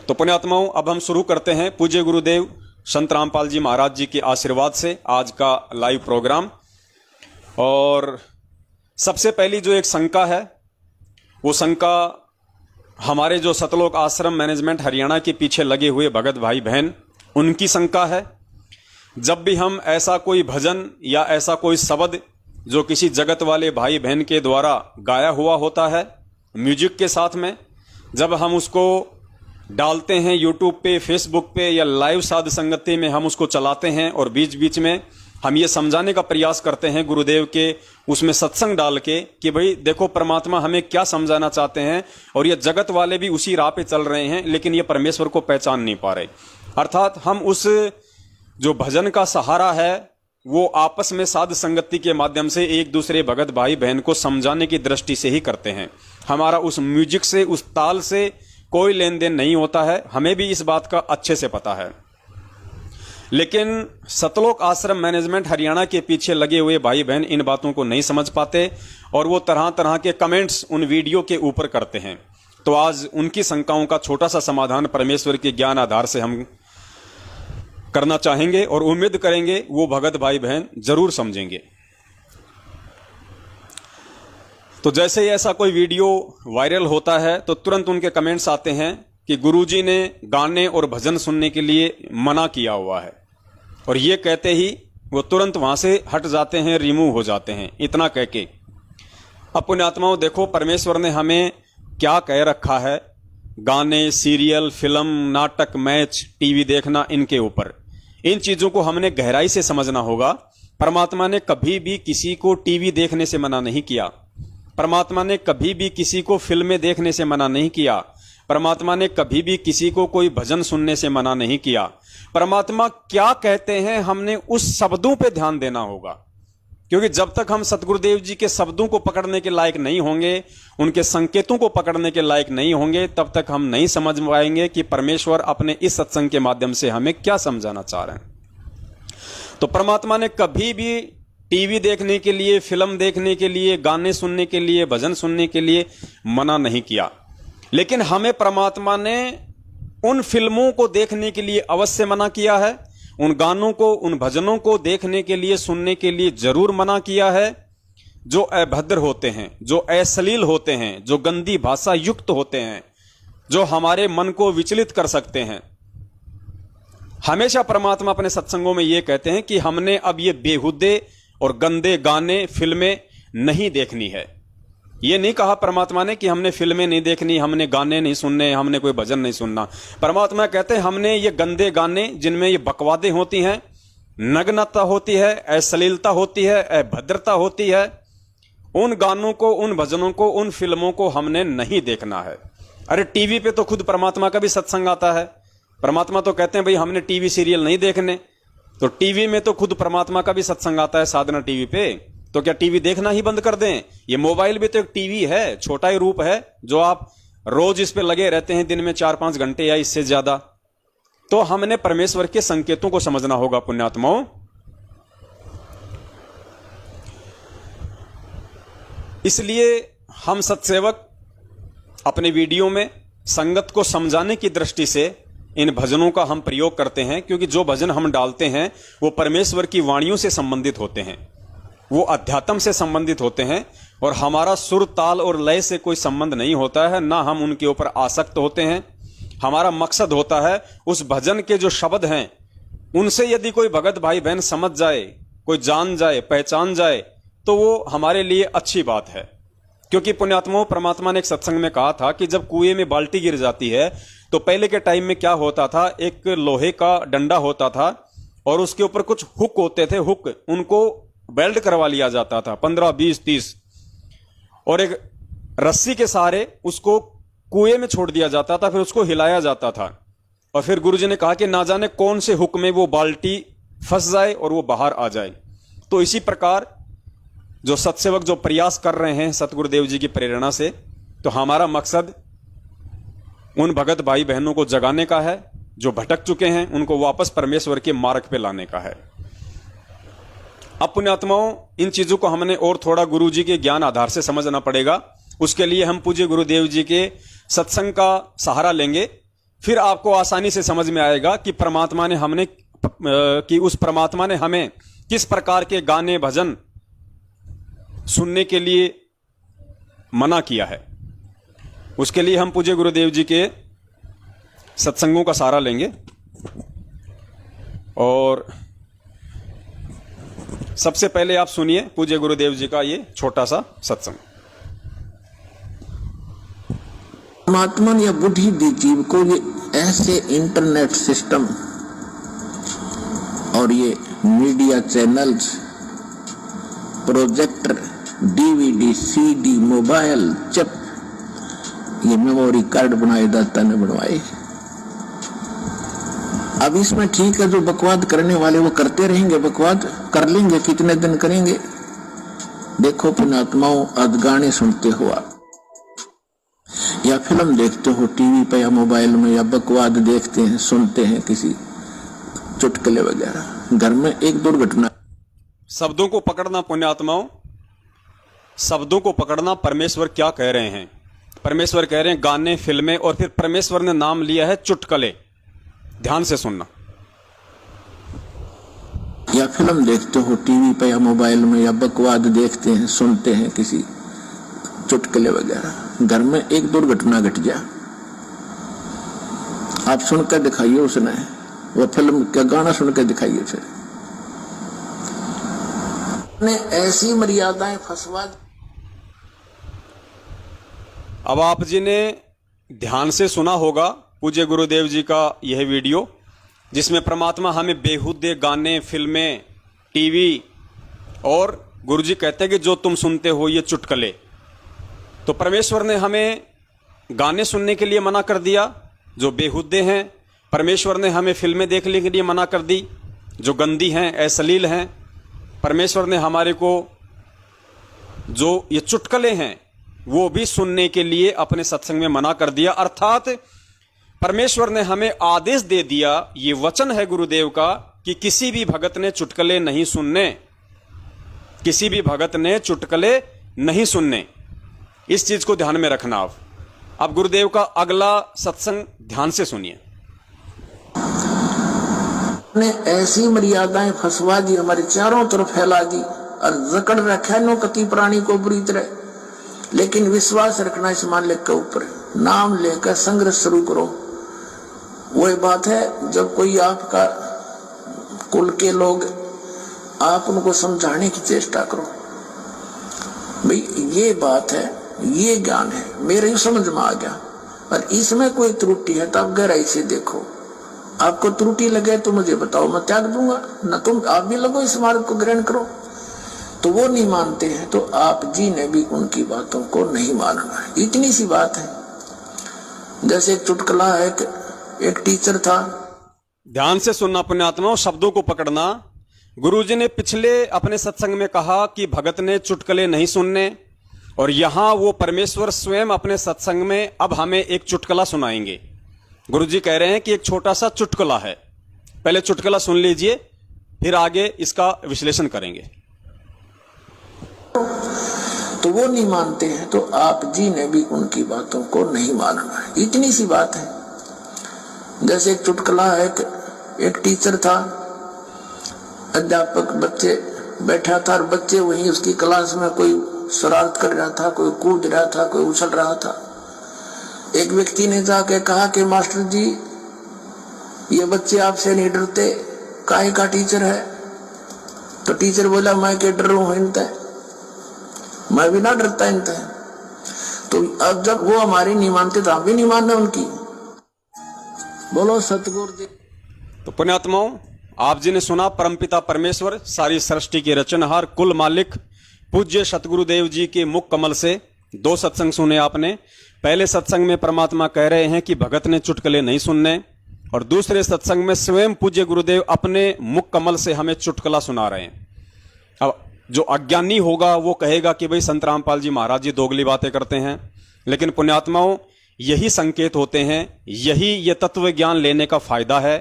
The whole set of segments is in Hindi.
तो पुण्यात्माओं, अब हम शुरू करते हैं पूज्य गुरुदेव संत रामपाल जी महाराज जी के आशीर्वाद से आज का लाइव प्रोग्राम। और सबसे पहली जो एक शंका है, वो शंका हमारे जो सतलोक आश्रम मैनेजमेंट हरियाणा के पीछे लगे हुए भगत भाई बहन, उनकी शंका है। जब भी हम ऐसा कोई भजन या ऐसा कोई शब्द जो किसी जगत वाले भाई बहन के द्वारा गाया हुआ होता है म्यूजिक के साथ में, जब हम उसको डालते हैं यूट्यूब पे, फेसबुक पे या लाइव साध संगति में हम उसको चलाते हैं और बीच बीच में हम ये समझाने का प्रयास करते हैं गुरुदेव के उसमें सत्संग डाल के कि भाई देखो परमात्मा हमें क्या समझाना चाहते हैं, और ये जगत वाले भी उसी राह पे चल रहे हैं लेकिन ये परमेश्वर को पहचान नहीं पा रहे। अर्थात हम उस जो भजन का सहारा है वो आपस में साध संगति के माध्यम से एक दूसरे भगत भाई बहन को समझाने की दृष्टि से ही करते हैं। हमारा उस म्यूजिक से, उस ताल से कोई लेन देन नहीं होता है, हमें भी इस बात का अच्छे से पता है। लेकिन सतलोक आश्रम मैनेजमेंट हरियाणा के पीछे लगे हुए भाई बहन इन बातों को नहीं समझ पाते और वो तरह तरह के कमेंट्स उन वीडियो के ऊपर करते हैं। तो आज उनकी शंकाओं का छोटा सा समाधान परमेश्वर के ज्ञान आधार से हम करना चाहेंगे और उम्मीद करेंगे वो भगत भाई बहन जरूर समझेंगे। तो जैसे ही ऐसा कोई वीडियो वायरल होता है तो तुरंत उनके कमेंट्स आते हैं कि गुरुजी ने गाने और भजन सुनने के लिए मना किया हुआ है, और ये कहते ही वो तुरंत वहां से हट जाते हैं, रिमूव हो जाते हैं। इतना कह के अब पुण्यात्माओं देखो परमेश्वर ने हमें क्या कह रखा है गाने, सीरियल, फिल्म, नाटक, मैच, टीवी देखना, इनके ऊपर इन चीजों को हमने गहराई से समझना होगा। परमात्मा ने कभी भी किसी को टीवी देखने से मना नहीं किया, परमात्मा ने कभी भी किसी को फिल्में देखने से मना नहीं किया, परमात्मा ने कभी भी किसी को कोई भजन सुनने से मना नहीं किया। परमात्मा क्या कहते हैं हमने उस शब्दों पे ध्यान देना होगा, क्योंकि जब तक हम सतगुरुदेव जी के शब्दों को पकड़ने के लायक नहीं होंगे, उनके संकेतों को पकड़ने के लायक नहीं होंगे, तब तक हम नहीं समझ पाएंगे कि परमेश्वर अपने इस सत्संग के माध्यम से हमें क्या समझाना चाह रहे हैं। तो परमात्मा ने कभी भी टीवी देखने के लिए, फिल्म देखने के लिए, गाने सुनने के लिए, भजन सुनने के लिए मना नहीं किया। लेकिन हमें परमात्मा ने उन फिल्मों को देखने के लिए अवश्य मना किया है, उन गानों को, उन भजनों को देखने के लिए, सुनने के लिए जरूर मना किया है जो अभद्र होते हैं, जो अश्लील होते हैं, जो गंदी भाषा युक्त होते हैं, जो हमारे मन को विचलित कर सकते हैं। हमेशा परमात्मा अपने सत्संगों में यह कहते हैं कि हमने अब ये बेहुदे और गंदे गाने, फिल्में नहीं देखनी है। ये नहीं कहा परमात्मा ने कि हमने फिल्में नहीं देखनी, हमने गाने नहीं सुनने, हमने कोई भजन नहीं सुनना। परमात्मा कहते हैं हमने ये गंदे गाने जिनमें ये बकवादें होती हैं, नग्नता होती है, अश्लीलता होती है, अभद्रता होती है, उन गानों को, उन भजनों को, उन फिल्मों को हमने नहीं देखना है। अरे टीवी पे तो खुद परमात्मा का भी सत्संग आता है। परमात्मा तो कहते हैं भाई हमने टीवी सीरियल नहीं देखने, तो टीवी में तो खुद परमात्मा का भी सत्संग आता है साधना टीवी पे। तो क्या टीवी देखना ही बंद कर दें? ये मोबाइल भी तो एक टीवी है, छोटा ही रूप है जो आप रोज इस पे लगे रहते हैं, दिन में 4-5 घंटे या इससे ज्यादा। तो हमने परमेश्वर के संकेतों को समझना होगा पुण्यात्माओं। इसलिए हम सत्सेवक अपने वीडियो में संगत को समझाने की दृष्टि से इन भजनों का हम प्रयोग करते हैं, क्योंकि जो भजन हम डालते हैं वो परमेश्वर की वाणियों से संबंधित होते हैं, वो अध्यात्म से संबंधित होते हैं, और हमारा सुर, ताल और लय से कोई संबंध नहीं होता है, ना हम उनके ऊपर आसक्त होते हैं। हमारा मकसद होता है उस भजन के जो शब्द हैं उनसे यदि कोई भगत भाई बहन समझ जाए, कोई जान जाए, पहचान जाए, तो वो हमारे लिए अच्छी बात है। क्योंकि पुण्यात्माओं, परमात्मा ने एक सत्संग में कहा था कि जब कुएं में बाल्टी गिर जाती है तो पहले के टाइम में क्या होता था, एक लोहे का डंडा होता था और उसके ऊपर कुछ हुक होते थे, हुक, उनको वेल्ड करवा लिया जाता था 15, 20, 30, और एक रस्सी के सहारे उसको कुएं में छोड़ दिया जाता था, फिर उसको हिलाया जाता था। और फिर गुरुजी ने कहा कि ना जाने कौन से हुक में वो बाल्टी फंस जाए और वो बाहर आ जाए। तो इसी प्रकार जो सत्सेवक जो प्रयास कर रहे हैं सतगुरुदेव जी की प्रेरणा से, तो हमारा मकसद उन भगत भाई बहनों को जगाने का है जो भटक चुके हैं, उनको वापस परमेश्वर के मार्ग पे लाने का है। अब पुण्यात्माओं, इन चीजों को हमने और थोड़ा गुरु जी के ज्ञान आधार से समझना पड़ेगा। उसके लिए हम पूज्य गुरुदेव जी के सत्संग का सहारा लेंगे। फिर आपको आसानी से समझ में आएगा कि उस परमात्मा ने हमें किस प्रकार के गाने भजन सुनने के लिए मना किया है। उसके लिए हम पूज्य गुरुदेव जी के सत्संगों का सहारा लेंगे और सबसे पहले आप सुनिए पूज्य गुरुदेव जी का ये छोटा सा सत्संग। परमात्मा ने बुद्धि दी जीव को ये ऐसे इंटरनेट सिस्टम और ये media channels, projector, DVD, CD, mobile, chip, ये मेमोरी कार्ड बनाए दाता ने बनवाए। अब इसमें ठीक है, जो बकवाद करने वाले वो करते रहेंगे, बकवाद कर लेंगे, कितने दिन करेंगे। देखो पुण्यात्माओं, आज गाने सुनते हो आप या फिल्म देखते हो टीवी पे या मोबाइल में, या बकवाद देखते हैं, सुनते हैं किसी चुटकुले वगैरह, घर में एक दुर्घटना। शब्दों को पकड़ना पुण्यात्माओं, शब्दों को पकड़ना। परमेश्वर क्या कह रहे हैं? परमेश्वर कह रहे हैं गाने, फिल्में, और फिर परमेश्वर ने नाम लिया है चुटकुले। ध्यान से सुनना। या फिल्म देखते हो टीवी पे या मोबाइल में, या बकवाद देखते हैं, सुनते हैं किसी चुटकुले वगैरह, घर में एक दुर्घटना घट गया, आप सुनकर दिखाइए उसने, वो फिल्म का गाना सुनकर दिखाइए। फिर ने ऐसी मर्यादाएं फंसवा। अब आप जी ने ध्यान से सुना होगा पूज्य गुरुदेव जी का यह वीडियो, जिसमें परमात्मा हमें बेहुदे गाने, फिल्में, टीवी, और गुरुजी कहते हैं कि जो तुम सुनते हो ये चुटकुले। तो परमेश्वर ने हमें गाने सुनने के लिए मना कर दिया जो बेहुदे हैं। परमेश्वर ने हमें फिल्में देखने के लिए मना कर दी जो गंदी हैं, अश्लील हैं। परमेश्वर ने हमारे को जो ये चुटकुले हैं वो भी सुनने के लिए अपने सत्संग में मना कर दिया। अर्थात परमेश्वर ने हमें आदेश दे दिया, ये वचन है गुरुदेव का, कि किसी भी भगत ने चुटकुले नहीं सुनने, किसी भी भगत ने चुटकुले नहीं सुनने। इस चीज को ध्यान में रखना। अब गुरुदेव का अगला सत्संग ध्यान से सुनिए। ने ऐसी मर्यादाएं फंसवा दी, हमारे चारों तरफ फैला दी और जकड़ रखा नो कति प्राणी को बुरी तरह। लेकिन विश्वास रखना इस मालिक के ऊपर, नाम लेकर संघर्ष शुरू करो। वही बात है, जब कोई आपका कुल के लोग, आप उनको समझाने की चेष्टा करो, भाई ये बात है, ये ज्ञान है, मेरे समझ में आ गया, और इसमें कोई त्रुटि है तो आप गहराई से देखो। आपको त्रुटि लगे तो मुझे बताओ, मैं त्याग दूंगा, न तुम आप भी लगो इस मार्ग को ग्रहण करो। तो वो नहीं मानते हैं, तो आप जी ने भी उनकी बातों को नहीं मानना है। इतनी सी बात है। जैसे एक चुटकुला है, एक टीचर था। ध्यान से सुनना पुण्यात्माओं, शब्दों को पकड़ना। गुरुजी ने पिछले अपने सत्संग में कहा कि भगत ने चुटकुले नहीं सुनने, और यहां वो परमेश्वर स्वयं अपने सत्संग में अब हमें एक चुटकुला सुनाएंगे। गुरुजी कह रहे हैं कि एक छोटा सा चुटकुला है, पहले चुटकुला सुन लीजिए, फिर आगे इसका विश्लेषण करेंगे। तो वो नहीं मानते हैं, तो आप जी ने भी उनकी बातों को नहीं मानना है। इतनी सी बात है। जैसे एक चुटकुला है, एक टीचर था, अध्यापक, बच्चे बैठा था, और बच्चे वहीं उसकी क्लास में कोई शरारत कर रहा था, कोई कूद रहा था, कोई उछल रहा था। एक व्यक्ति ने जाके कहा कि मास्टर जी, ये बच्चे आपसे नहीं डरते, काहे का टीचर है? तो टीचर बोला, मैं क्या डर रहा हूं इनते, मैं भी ना डरता इनते। तो अब जब वो हमारी नहीं मानते तो हम भी नहीं मानना उनकी। बोलो सतगुरुदेव। तो पुण्यात्माओं, आप जी ने सुना परमपिता परमेश्वर, सारी सृष्टि के रचनहार, कुल मालिक पूज्य सतगुरुदेव जी के मुख कमल से दो सत्संग सुने आपने। पहले सत्संग में परमात्मा कह रहे हैं कि भगत ने चुटकुले नहीं सुनने, और दूसरे सत्संग में स्वयं पूज्य गुरुदेव अपने मुख कमल से हमें चुटकुला सुना रहे हैं। अब जो अज्ञानी होगा वो कहेगा कि भाई संत रामपाल जी महाराज जी दोगली बातें करते हैं, लेकिन पुण्यात्माओं यही संकेत होते हैं, यही ये तत्व ज्ञान लेने का फायदा है,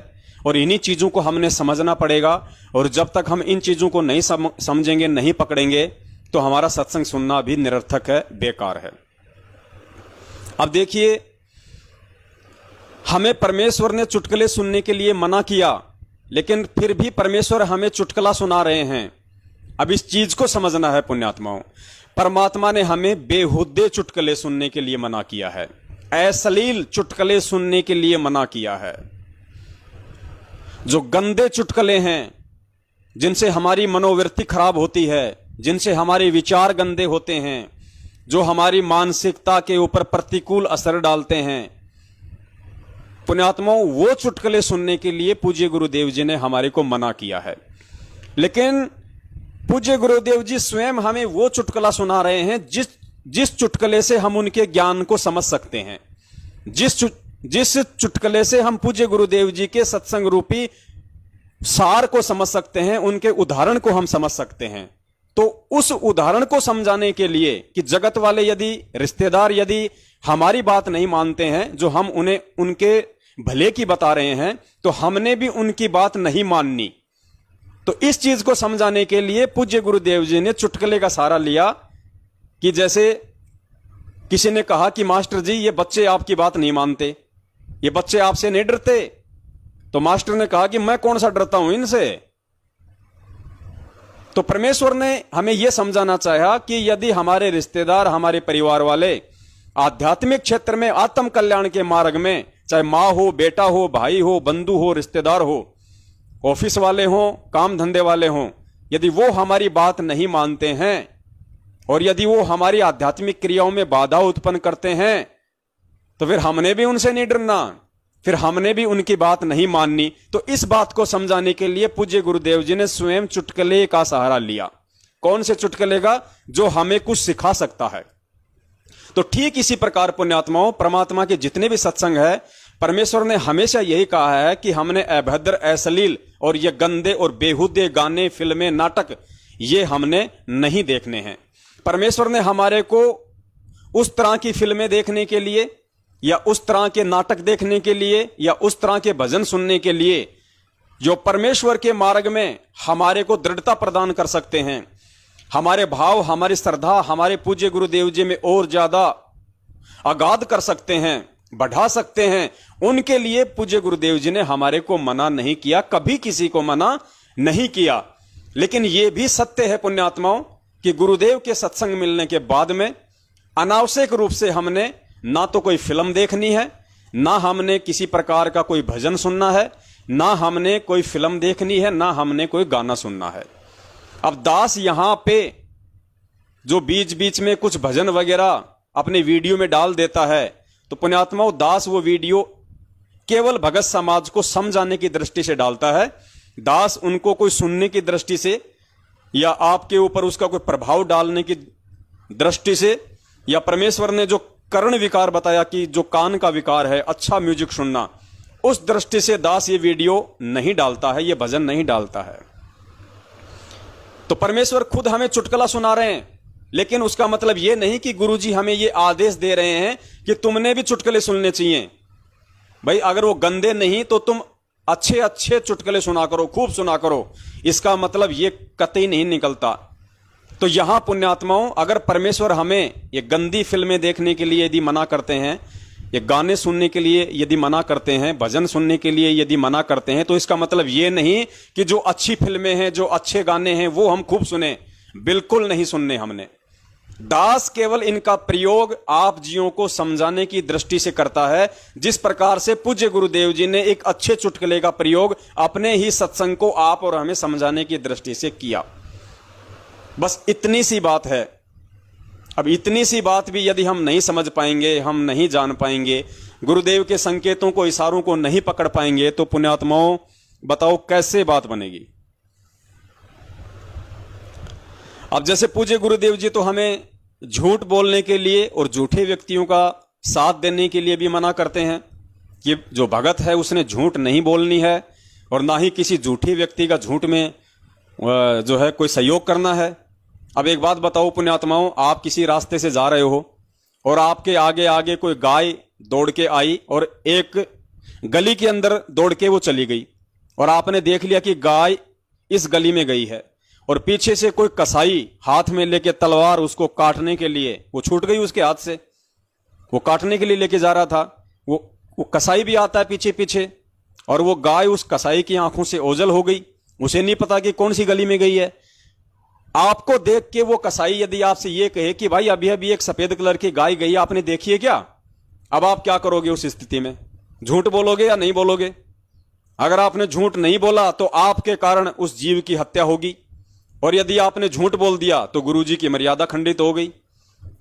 और इन्हीं चीजों को हमने समझना पड़ेगा। और जब तक हम इन चीजों को नहीं समझेंगे, नहीं पकड़ेंगे, तो हमारा सत्संग सुनना भी निरर्थक है, बेकार है। अब देखिए, हमें परमेश्वर ने चुटकुले सुनने के लिए मना किया, लेकिन फिर भी परमेश्वर हमें चुटकुला सुना रहे हैं। अब इस चीज को समझना है पुण्यात्माओं, परमात्मा ने हमें बेहुद्दे चुटकुले सुनने के लिए मना किया है, अश्लील चुटकुले सुनने के लिए मना किया है। जो गंदे चुटकुले हैं, जिनसे हमारी मनोवृत्ति खराब होती है, जिनसे हमारे विचार गंदे होते हैं, जो हमारी मानसिकता के ऊपर प्रतिकूल असर डालते हैं, पुण्यात्माओं वो चुटकुले सुनने के लिए पूज्य गुरुदेव जी ने हमारे को मना किया है। लेकिन पूज्य गुरुदेव जी स्वयं हमें वो चुटकुला सुना रहे हैं जिस चुटकुले से हम उनके ज्ञान को समझ सकते हैं, जिस चुटकुले से हम पूज्य गुरुदेव जी के सत्संग रूपी सार को समझ सकते हैं, उनके उदाहरण को हम समझ सकते हैं। तो उस उदाहरण को समझाने के लिए कि जगत वाले यदि रिश्तेदार यदि हमारी बात नहीं मानते हैं, जो हम उन्हें उनके भले की बता रहे हैं, तो हमने भी उनकी बात नहीं माननी। तो इस चीज को समझाने के लिए पूज्य गुरुदेव जी ने चुटकुले का सहारा लिया कि जैसे किसी ने कहा कि मास्टर जी ये बच्चे आपकी बात नहीं मानते, ये बच्चे आपसे नहीं डरते। तो मास्टर ने कहा कि मैं कौन सा डरता हूं इनसे। तो परमेश्वर ने हमें यह समझाना चाहा कि यदि हमारे रिश्तेदार, हमारे परिवार वाले आध्यात्मिक क्षेत्र में आत्म कल्याण के मार्ग में, चाहे मां हो, बेटा हो, भाई हो, बंधु हो, रिश्तेदार हो, ऑफिस वाले हों, काम धंधे वाले हों, यदि वो हमारी बात नहीं मानते हैं और यदि वो हमारी आध्यात्मिक क्रियाओं में बाधा उत्पन्न करते हैं, तो फिर हमने भी उनसे नहीं डरना, फिर हमने भी उनकी बात नहीं माननी। तो इस बात को समझाने के लिए पूज्य गुरुदेव जी ने स्वयं चुटकुले का सहारा लिया। कौन से चुटकुले का? जो हमें कुछ सिखा सकता है। तो ठीक इसी प्रकार पुण्यात्माओं, परमात्मा के जितने भी सत्संग है, परमेश्वर ने हमेशा यही कहा है कि हमने अभद्र, अश्लील और ये गंदे और बेहुदे गाने, फिल्में, नाटक ये हमने नहीं देखने हैं। परमेश्वर ने हमारे को उस तरह की फिल्में देखने के लिए या उस तरह के नाटक देखने के लिए या उस तरह के भजन सुनने के लिए जो परमेश्वर के मार्ग में हमारे को दृढ़ता प्रदान कर सकते हैं, हमारे भाव, हमारी श्रद्धा हमारे पूज्य गुरुदेव जी में और ज्यादा आगाध कर सकते हैं, बढ़ा सकते हैं, उनके लिए पूज्य गुरुदेव जी ने हमारे को मना नहीं किया, कभी किसी को मना नहीं किया। लेकिन यह भी सत्य है पुण्यात्माओं कि गुरुदेव के सत्संग मिलने के बाद में अनावश्यक रूप से हमने ना तो कोई फिल्म देखनी है, ना हमने किसी प्रकार का कोई भजन सुनना है, ना हमने कोई फिल्म देखनी है, ना हमने कोई गाना सुनना है। अब दास यहां पे जो बीच बीच में कुछ भजन वगैरह अपने वीडियो में डाल देता है, तो पुण्यात्माओं दास वो वीडियो केवल भगत समाज को समझाने की दृष्टि से डालता है। दास उनको कोई सुनने की दृष्टि से या आपके ऊपर उसका कोई प्रभाव डालने की दृष्टि से, या परमेश्वर ने जो कर्ण विकार बताया कि जो कान का विकार है, अच्छा म्यूजिक सुनना, उस दृष्टि से दास ये वीडियो नहीं डालता है, ये भजन नहीं डालता है। तो परमेश्वर खुद हमें चुटकुला सुना रहे हैं, लेकिन उसका मतलब ये नहीं कि गुरुजी हमें ये आदेश दे रहे हैं कि तुमने भी चुटकुले सुनने चाहिए। भाई अगर वो गंदे नहीं तो तुम अच्छे अच्छे चुटकुले सुना करो, खूब सुना करो, इसका मतलब ये कतई नहीं निकलता। तो यहां पुण्यात्माओं, अगर परमेश्वर हमें ये गंदी फिल्में देखने के लिए यदि मना करते हैं, ये गाने सुनने के लिए यदि मना करते हैं, भजन सुनने के लिए यदि मना करते हैं, तो इसका मतलब ये नहीं कि जो अच्छी फिल्में हैं, जो अच्छे गाने हैं, वो हम खूब सुने। बिल्कुल नहीं सुनने हमने। दास केवल इनका प्रयोग आप जियों को समझाने की दृष्टि से करता है, जिस प्रकार से पूज्य गुरुदेव जी ने एक अच्छे चुटकुले का प्रयोग अपने ही सत्संग को आप और हमें समझाने की दृष्टि से किया। बस इतनी सी बात है। अब इतनी सी बात भी यदि हम नहीं समझ पाएंगे, हम नहीं जान पाएंगे, गुरुदेव के संकेतों को, इशारों को नहीं पकड़ पाएंगे, तो पुण्यात्माओं बताओ कैसे बात बनेगी। अब जैसे पूज्य गुरुदेव जी तो हमें झूठ बोलने के लिए और झूठे व्यक्तियों का साथ देने के लिए भी मना करते हैं कि जो भगत है उसने झूठ नहीं बोलनी है और ना ही किसी झूठे व्यक्ति का झूठ में जो है कोई सहयोग करना है। अब एक बात बताओ पुण्यात्माओं, आप किसी रास्ते से जा रहे हो और आपके आगे आगे कोई गाय दौड़ के आई और एक गली के अंदर दौड़ के वो चली गई और आपने देख लिया कि गाय इस गली में गई है और पीछे से कोई कसाई हाथ में लेके तलवार उसको काटने के लिए, वो छूट गई उसके हाथ से, वो काटने के लिए लेके जा रहा था, वो वो कसाई भी आता है पीछे पीछे, और वो गाय उस कसाई की आंखों से ओझल हो गई, उसे नहीं पता कि कौन सी गली में गई है। आपको देख के वो कसाई यदि आपसे ये कहे कि भाई अभी अभी एक सफेद कलर की गाय गई, आपने देखी है क्या? अब आप क्या करोगे उस स्थिति में? झूठ बोलोगे या नहीं बोलोगे? अगर आपने झूठ नहीं बोला तो आपके कारण उस जीव की हत्या होगी, और यदि आपने झूठ बोल दिया तो गुरुजी की मर्यादा खंडित हो गई।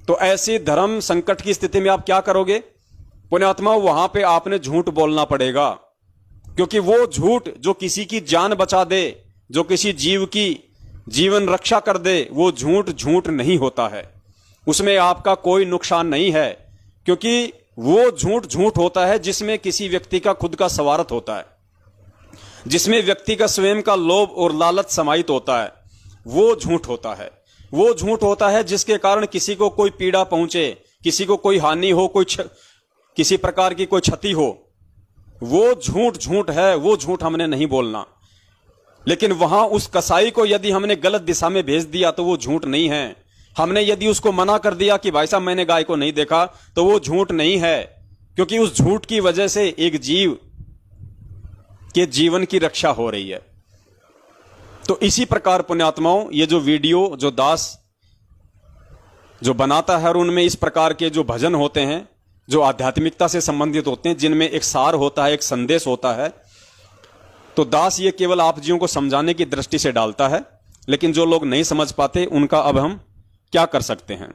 तो ऐसी धर्म संकट की स्थिति में आप क्या करोगे? पुण्यात्मा, वहां पे आपने झूठ बोलना पड़ेगा, क्योंकि वो झूठ जो किसी की जान बचा दे, जो किसी जीव की जीवन रक्षा कर दे, वो झूठ झूठ नहीं होता है, उसमें आपका कोई नुकसान नहीं है, क्योंकि वो झूठ झूठ होता है जिसमें किसी व्यक्ति का खुद का स्वार्थ होता है, जिसमें व्यक्ति का स्वयं का लोभ और लालच समाहित होता है, वो झूठ होता है। वो झूठ होता है जिसके कारण किसी को कोई पीड़ा पहुंचे, किसी को कोई हानि हो, किसी प्रकार की कोई क्षति हो, वो झूठ झूठ है, वो झूठ हमने नहीं बोलना। लेकिन वहां उस कसाई को यदि हमने गलत दिशा में भेज दिया तो वो झूठ नहीं है। हमने यदि उसको मना कर दिया कि भाई साहब मैंने गाय को नहीं देखा, तो वो झूठ नहीं है, क्योंकि उस झूठ की वजह से एक जीव के जीवन की रक्षा हो रही है। तो इसी प्रकार पुण्यात्माओं, ये जो वीडियो जो दास जो बनाता है और उनमें इस प्रकार के जो भजन होते हैं जो आध्यात्मिकता से संबंधित होते हैं, जिनमें एक सार होता है, एक संदेश होता है, तो दास ये केवल आप जियों को समझाने की दृष्टि से डालता है। लेकिन जो लोग नहीं समझ पाते उनका अब हम क्या कर सकते हैं?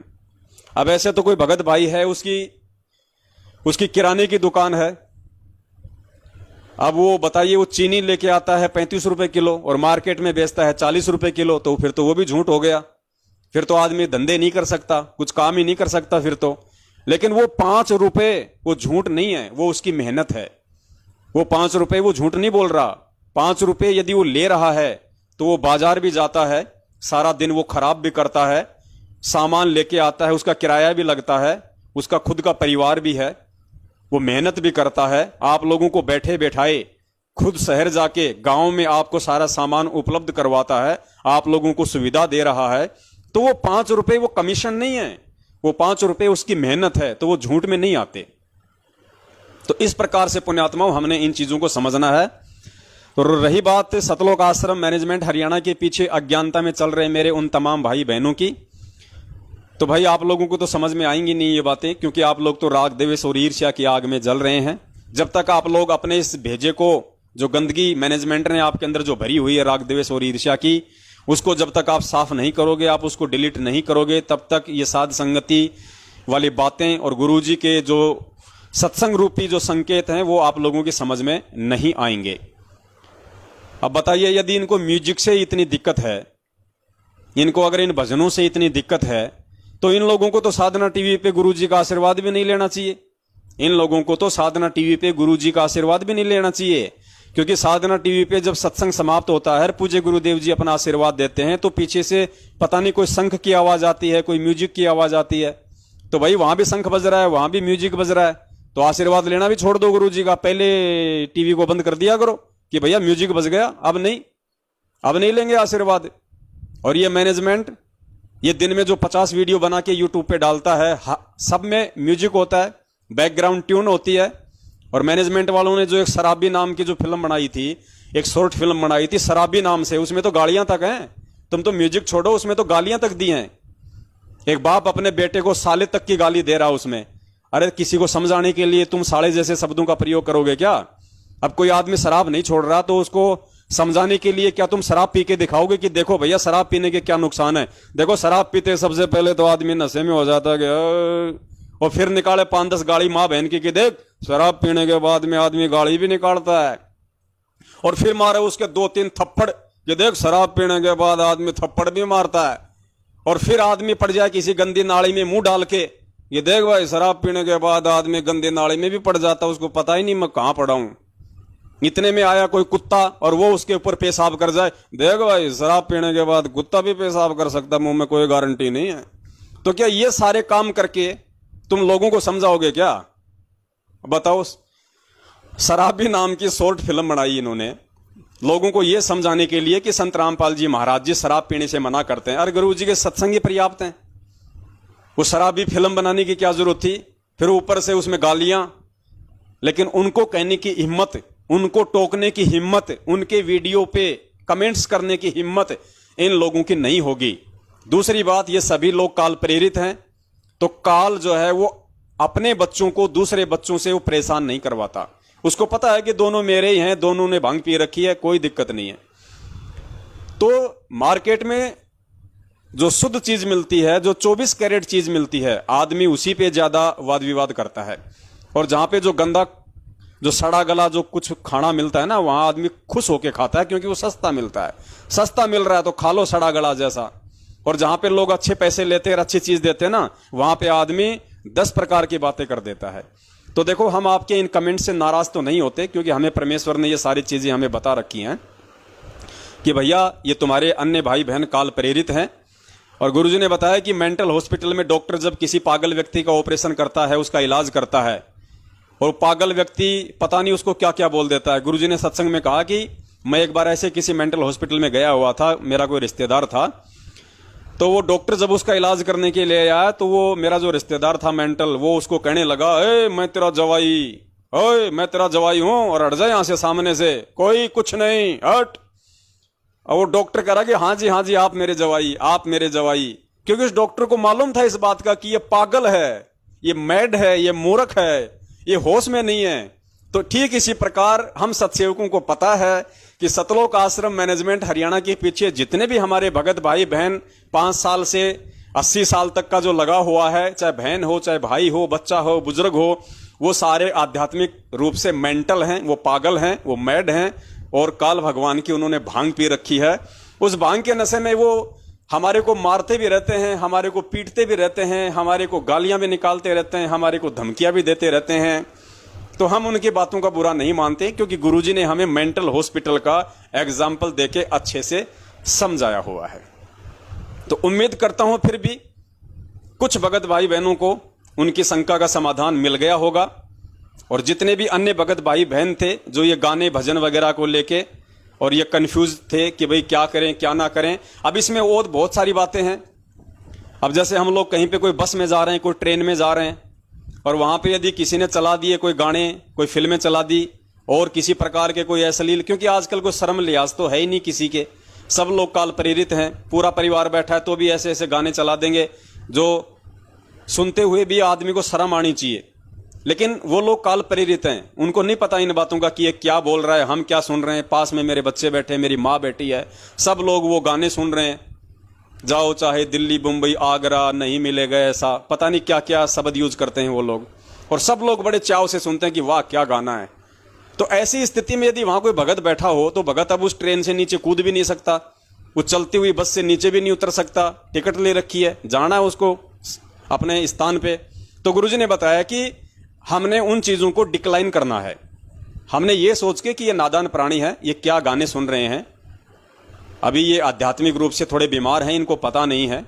अब ऐसे तो कोई भगत भाई है, उसकी किराने की दुकान है, अब वो बताइए वो चीनी लेके आता है 35 रुपए किलो और मार्केट में बेचता है 40 रुपए किलो, तो फिर तो वो भी झूठ हो गया। फिर तो आदमी धंधे नहीं कर सकता, कुछ काम ही नहीं कर सकता फिर तो। लेकिन वो 5 रुपए वो झूठ नहीं है, वो उसकी मेहनत है। वो 5 रुपए वो झूठ नहीं बोल रहा। 5 रुपए यदि वो ले रहा है तो वो बाजार भी जाता है, सारा दिन वो खराब भी करता है, सामान लेके आता है, उसका किराया भी लगता है, उसका खुद का परिवार भी है, वो मेहनत भी करता है, आप लोगों को बैठे बैठाए खुद शहर जाके गांव में आपको सारा सामान उपलब्ध करवाता है, आप लोगों को सुविधा दे रहा है। तो वो 5 रुपए वो कमीशन नहीं है, वो 5 रुपए उसकी मेहनत है, तो वो झूठ में नहीं आते। तो इस प्रकार से पुण्यात्माओं हमने इन चीजों को समझना है। तो रही बात सतलोक आश्रम मैनेजमेंट हरियाणा के पीछे अज्ञानता में चल रहे मेरे उन तमाम भाई बहनों की, तो भाई आप लोगों को तो समझ में आएंगी नहीं ये बातें, क्योंकि आप लोग तो राग द्वेष और ईर्ष्या की आग में जल रहे हैं। जब तक आप लोग अपने इस भेजे को, जो गंदगी मैनेजमेंट ने आपके अंदर जो भरी हुई है राग द्वेष और ईर्ष्या की, उसको जब तक आप साफ नहीं करोगे, आप उसको डिलीट नहीं करोगे, तब तक ये साध संगति वाली बातें और गुरुजी के जो सत्संग रूपी जो संकेत हैं वो आप लोगों की समझ में नहीं आएंगे। अब बताइए, यदि इनको म्यूजिक से इतनी दिक्कत है, इनको अगर इन भजनों से इतनी दिक्कत है, तो इन लोगों को तो साधना टीवी पे गुरुजी का आशीर्वाद भी नहीं लेना चाहिए। इन लोगों को तो साधना टीवी पे गुरुजी का आशीर्वाद भी नहीं लेना चाहिए, क्योंकि साधना टीवी पे जब सत्संग समाप्त होता है, पूज्य गुरुदेव जी अपना आशीर्वाद देते हैं, तो पीछे से पता नहीं कोई शंख की आवाज आती है, कोई म्यूजिक की आवाज आती है। तो भाई वहां भी शंख बज रहा है, वहां भी म्यूजिक बज रहा है, तो आशीर्वाद लेना भी छोड़ दो गुरुजी का। पहले टीवी को बंद कर दिया करो कि भैया म्यूजिक बज गया, अब नहीं लेंगे आशीर्वाद। और ये मैनेजमेंट ये दिन में जो 50 वीडियो बना के यूट्यूब पे डालता है, सब में म्यूजिक होता है, बैकग्राउंड ट्यून होती है। और मैनेजमेंट वालों ने जो एक शराबी नाम की जो फिल्म बनाई थी, एक शॉर्ट फिल्म बनाई थी शराबी नाम से, उसमें तो गालियां तक हैं। तुम तो म्यूजिक छोड़ो, उसमें तो गालियां तक दी हैं। एक बाप अपने बेटे को साले तक की गाली दे रहा उसमें। अरे किसी को समझाने के लिए तुम साले जैसे शब्दों का प्रयोग करोगे क्या? अब कोई आदमी शराब नहीं छोड़ रहा तो उसको समझाने के लिए क्या तुम शराब पी के दिखाओगे कि देखो भैया शराब पीने के क्या नुकसान है? देखो शराब पीते सबसे पहले तो आदमी नशे में हो जाता है, और फिर निकाले 5-10 गाड़ी माँ बहन की कि देख शराब पीने के बाद में आदमी गाड़ी भी निकालता है, और फिर मारे उसके 2-3 थप्पड़ कि देख शराब पीने के बाद आदमी थप्पड़ भी मारता है। और फिर आदमी पड़ जाए किसी गंदी नाली में मुंह डाल के, ये देख भाई शराब पीने के बाद आदमी गंदी नाली में भी पड़ जाता, उसको पता ही नहीं मैं कहां पड़ा हूं। इतने में आया कोई कुत्ता और वो उसके ऊपर पेशाब कर जाए, देख भाई शराब पीने के बाद कुत्ता भी पेशाब कर सकता, मुंह में कोई गारंटी नहीं है। तो क्या ये सारे काम करके तुम लोगों को समझाओगे क्या? बताओ। शराबी नाम की शॉर्ट फिल्म बनाई इन्होंने लोगों को यह समझाने के लिए कि संत रामपाल जी महाराज जी शराब पीने से मना करते हैं। अरे गुरु जी के सत्संग ही पर्याप्त हैं, वो शराबी फिल्म बनाने की क्या जरूरत थी? फिर ऊपर से उसमें गालियां, लेकिन उनको कहने की हिम्मत, उनको टोकने की हिम्मत, उनके वीडियो पे कमेंट्स करने की हिम्मत इन लोगों की नहीं होगी। दूसरी बात, ये सभी लोग काल प्रेरित हैं, तो काल जो है वो अपने बच्चों को दूसरे बच्चों से वो परेशान नहीं करवाता। उसको पता है कि दोनों मेरे ही हैं, दोनों ने भांग पी रखी है, कोई दिक्कत नहीं है। तो मार्केट में जो शुद्ध चीज मिलती है, जो 24 कैरेट चीज मिलती है, आदमी उसी पे ज्यादा वाद विवाद करता है। और जहां पे जो गंदा, जो सड़ा गला जो कुछ खाना मिलता है ना, वहां आदमी खुश होके खाता है, क्योंकि वो सस्ता मिलता है। सस्ता मिल रहा है तो खा लो सड़ा गला जैसा। और जहां पे लोग अच्छे पैसे लेते हैं, अच्छी चीज देते हैं ना, वहां पे आदमी 10 प्रकार की बातें कर देता है। तो देखो, हम आपके इन कमेंट से नाराज तो नहीं होते, क्योंकि हमें परमेश्वर ने ये सारी चीजें हमें बता रखी हैं कि भैया ये तुम्हारे अन्य भाई बहन काल प्रेरित हैं। और गुरुजी ने बताया कि मेंटल हॉस्पिटल में डॉक्टर जब किसी पागल व्यक्ति का ऑपरेशन करता है, उसका इलाज करता है, और पागल व्यक्ति पता नहीं उसको क्या क्या बोल देता है। गुरुजी ने सत्संग में कहा कि मैं एक बार ऐसे किसी मेंटल हॉस्पिटल में गया हुआ था, मेरा कोई रिश्तेदार था, तो वो डॉक्टर जब उसका इलाज करने के लिए आया, तो वो मेरा जो रिश्तेदार था मेंटल, वो उसको कहने लगा, ए मैं तेरा जवाई, ओए मैं तेरा जवाई हूं, और हट जा यहां से, सामने से, कोई कुछ नहीं, हट। और वो डॉक्टर कह रहा कि हाँ जी आप मेरे जवाई, आप मेरे जवाई। क्योंकि उस डॉक्टर को मालूम था इस बात का कि ये पागल है, ये मैड है, ये मूर्ख है, ये होश में नहीं है। तो ठीक इसी प्रकार हम सत्सेवकों को पता है कि सतलोक आश्रम मैनेजमेंट हरियाणा के पीछे जितने भी हमारे भगत भाई बहन 5 साल से 80 साल तक का जो लगा हुआ है, चाहे बहन हो, चाहे भाई हो, बच्चा हो, बुजुर्ग हो, वो सारे आध्यात्मिक रूप से मेंटल हैं, वो पागल हैं, वो मैड हैं, और काल भगवान की उन्होंने भांग पी रखी है। उस भांग के नशे में वो हमारे को मारते भी रहते हैं, हमारे को पीटते भी रहते हैं, हमारे को गालियां भी निकालते रहते हैं, हमारे को धमकियां भी देते रहते हैं। तो हम उनकी बातों का बुरा नहीं मानते, क्योंकि गुरुजी ने हमें मेंटल हॉस्पिटल का एग्जाम्पल देके अच्छे से समझाया हुआ है। तो उम्मीद करता हूं फिर भी कुछ भगत भाई बहनों को उनकी शंका का समाधान मिल गया होगा। और जितने भी अन्य भगत भाई बहन थे जो ये गाने भजन वगैरह को लेके और ये कंफ्यूज थे कि भाई क्या करें क्या ना करें, अब इसमें और बहुत सारी बातें हैं। अब जैसे हम लोग कहीं पे कोई बस में जा रहे हैं, कोई ट्रेन में जा रहे हैं, और वहां पे यदि किसी ने चला दिए कोई गाने, कोई फिल्में चला दी, और किसी प्रकार के कोई अश्लील, क्योंकि आजकल कोई शर्म लिहाज तो है ही नहीं किसी के, सब लोग काल प्रेरित हैं, पूरा परिवार बैठा है तो भी ऐसे ऐसे गाने चला देंगे जो सुनते हुए भी आदमी को शर्म आनी चाहिए। लेकिन वो लोग काल प्रेरित हैं, उनको नहीं पता इन बातों का कि ये क्या बोल रहा है, हम क्या सुन रहे हैं, पास में मेरे बच्चे बैठे, मेरी माँ बैठी है, सब लोग वो गाने सुन रहे हैं, जाओ चाहे दिल्ली मुंबई आगरा नहीं मिलेगा ऐसा, पता नहीं क्या क्या शब्द यूज करते हैं वो लोग, और सब लोग बड़े चाव से सुनते हैं कि वाह क्या गाना है। तो ऐसी स्थिति में यदि वहां कोई भगत बैठा हो तो भगत अब उस ट्रेन से नीचे कूद भी नहीं सकता, वो चलती हुई बस से नीचे भी नहीं उतर सकता, टिकट ले रखी है, जाना है उसको अपने स्थान पे। तो गुरुजी ने बताया कि हमने उन चीजों को डिक्लाइन करना है। हमने ये सोच के कि ये नादान प्राणी है, ये क्या गाने सुन रहे हैं, अभी ये आध्यात्मिक रूप से थोड़े बीमार हैं, इनको पता नहीं है,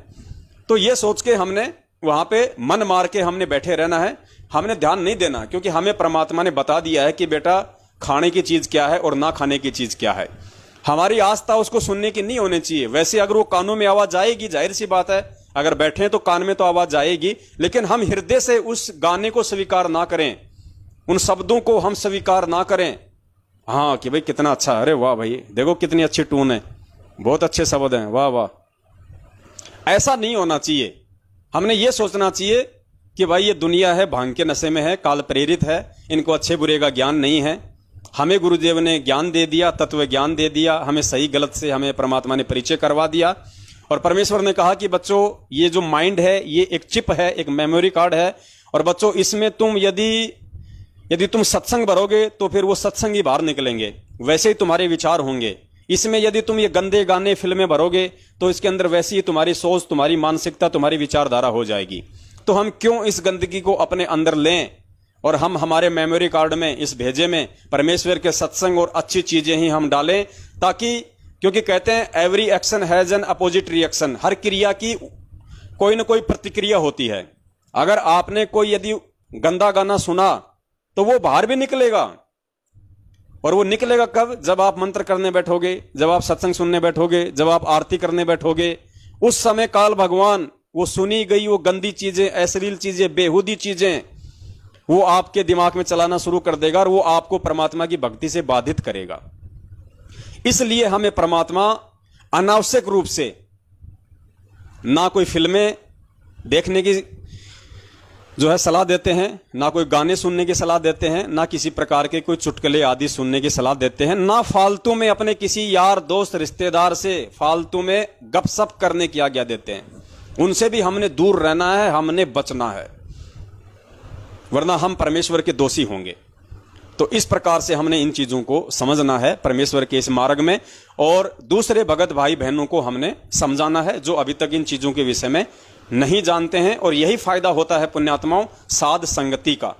तो ये सोच के हमने वहां पे मन मार के हमने बैठे रहना है, हमने ध्यान नहीं देना, क्योंकि हमें परमात्मा ने बता दिया है कि बेटा खाने की चीज क्या है और ना खाने की चीज क्या है। हमारी आस्था उसको सुनने की नहीं होनी चाहिए। वैसे अगर वो कानों में आवाज आएगी, जाहिर सी बात है, अगर बैठे हैं तो कान में तो आवाज आएगी, लेकिन हम हृदय से उस गाने को स्वीकार ना करें, उन शब्दों को हम स्वीकार ना करें। हाँ कि भाई कितना अच्छा, अरे वाह भाई देखो कितनी अच्छी टून है, बहुत अच्छे शब्द हैं, वाह वाह, ऐसा नहीं होना चाहिए। हमने ये सोचना चाहिए कि भाई ये दुनिया है, भांग के नशे में है, काल प्रेरित है, इनको अच्छे बुरे का ज्ञान नहीं है। हमें गुरुदेव ने ज्ञान दे दिया, तत्व ज्ञान दे दिया, हमें सही गलत से हमें परमात्मा ने परिचय करवा दिया। और परमेश्वर ने कहा कि बच्चों ये जो माइंड है ये एक चिप है, एक मेमोरी कार्ड है, और बच्चों इसमें तुम यदि तुम सत्संग भरोगे तो फिर वो सत्संग ही बाहर निकलेंगे, वैसे ही तुम्हारे विचार होंगे। इसमें यदि तुम ये गंदे गाने फिल्में भरोगे तो इसके अंदर वैसी ही तुम्हारी सोच, तुम्हारी मानसिकता, तुम्हारी विचारधारा हो जाएगी। तो हम क्यों इस गंदगी को अपने अंदर लें, और हम हमारे मेमोरी कार्ड में, इस भेजे में परमेश्वर के सत्संग और अच्छी चीजें ही हम डालें, ताकि, क्योंकि कहते हैं every action has an opposite reaction, हर क्रिया की कोई ना कोई प्रतिक्रिया होती है। अगर आपने कोई यदि गंदा गाना सुना तो वो बाहर भी निकलेगा, और वो निकलेगा कब? जब आप मंत्र करने बैठोगे, जब आप सत्संग सुनने बैठोगे, जब आप आरती करने बैठोगे, उस समय काल भगवान वो सुनी गई वो गंदी चीजें, अश्लील चीजें, बेहूदी चीजें, वो आपके दिमाग में चलाना शुरू कर देगा और वो आपको परमात्मा की भक्ति से बाधित करेगा। इसलिए हमें परमात्मा अनावश्यक रूप से ना कोई फिल्में देखने की जो है सलाह देते हैं, ना कोई गाने सुनने की सलाह देते हैं, ना किसी प्रकार के कोई चुटकुले आदि सुनने की सलाह देते हैं, ना फालतू में अपने किसी यार दोस्त रिश्तेदार से फालतू में गपशप करने की आज्ञा देते हैं। उनसे भी हमने दूर रहना है, हमने बचना है, वरना हम परमेश्वर के दोषी होंगे। तो इस प्रकार से हमने इन चीजों को समझना है परमेश्वर के इस मार्ग में, और दूसरे भगत भाई बहनों को हमने समझाना है जो अभी तक इन चीजों के विषय में नहीं जानते हैं। और यही फायदा होता है पुण्यात्माओं साध संगति का।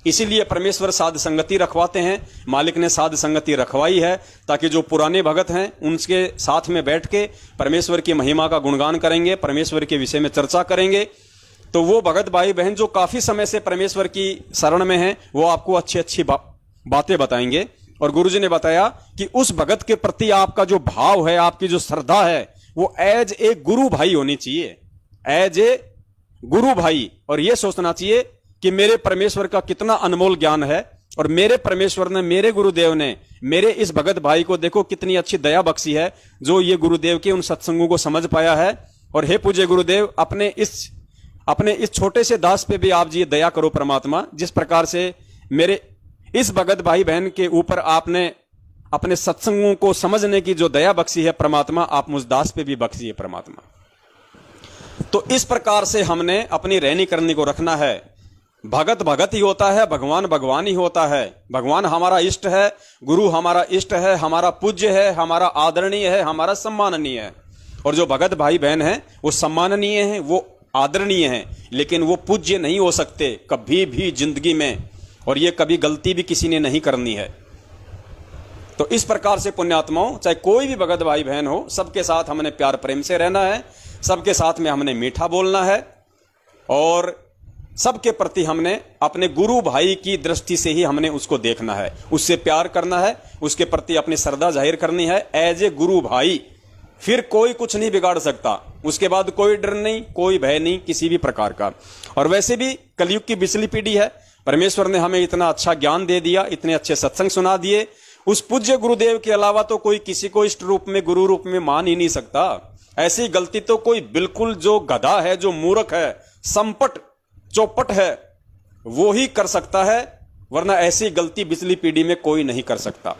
इसीलिए परमेश्वर साध संगति रखवाते हैं। मालिक ने साध संगति रखवाई है ताकि जो पुराने भगत हैं उनके साथ में बैठ के परमेश्वर की महिमा का गुणगान करेंगे, परमेश्वर के विषय में चर्चा करेंगे। तो वो भगत भाई बहन जो काफी समय से परमेश्वर की शरण में हैं, वो आपको अच्छी अच्छी बातें बताएंगे। और गुरुजी ने बताया कि उस भगत के प्रति आपका जो भाव है, आपकी जो श्रद्धा है, वो एज ए गुरु भाई होनी चाहिए, एज ए गुरु भाई। और ये सोचना चाहिए कि मेरे परमेश्वर का कितना अनमोल ज्ञान है, और मेरे परमेश्वर ने, मेरे गुरुदेव ने मेरे इस भगत भाई को देखो कितनी अच्छी दया बख्शी है, जो ये गुरुदेव के उन सत्संगों को समझ पाया है। और हे पूज्य गुरुदेव, अपने इस छोटे से दास पे भी आप जी दया करो परमात्मा। जिस प्रकार से मेरे इस भगत भाई बहन के ऊपर आपने अपने सत्संगों को समझने की जो दया बख्शी है परमात्मा, आप मुझ दास पे भी बख्शिए परमात्मा। तो इस प्रकार से हमने अपनी रहनी करनी को रखना है। भगत भगत ही होता है, भगवान भगवान ही होता है। भगवान हमारा इष्ट है, गुरु हमारा इष्ट है, हमारा पूज्य है, हमारा आदरणीय है, हमारा सम्माननीय है। और जो भगत भाई बहन हैं वो सम्माननीय हैं, वो आदरणीय हैं, लेकिन वो पूज्य नहीं हो सकते कभी भी जिंदगी में। और ये कभी गलती भी किसी ने नहीं करनी है। तो इस प्रकार से पुण्यात्माओं, चाहे कोई भी भगत भाई बहन हो, सबके साथ हमने प्यार प्रेम से रहना है, सबके साथ में हमने मीठा बोलना है, और सबके प्रति हमने अपने गुरु भाई की दृष्टि से ही हमने उसको देखना है, उससे प्यार करना है, उसके प्रति अपनी श्रद्धा जाहिर करनी है एज ए गुरु भाई। फिर कोई कुछ नहीं बिगाड़ सकता, उसके बाद कोई डर नहीं, कोई भय नहीं किसी भी प्रकार का। और वैसे भी कलयुग की बिचली पीढ़ी है, परमेश्वर ने हमें इतना अच्छा ज्ञान दे दिया, इतने अच्छे सत्संग सुना दिए, उस पूज्य गुरुदेव के अलावा तो कोई किसी को इष्ट रूप में, गुरु रूप में मान ही नहीं सकता। ऐसी गलती तो कोई बिल्कुल जो गधा है, जो मूर्ख है, संपट चौपट है, वो ही कर सकता है, वरना ऐसी गलती बिचली पीढ़ी में कोई नहीं कर सकता।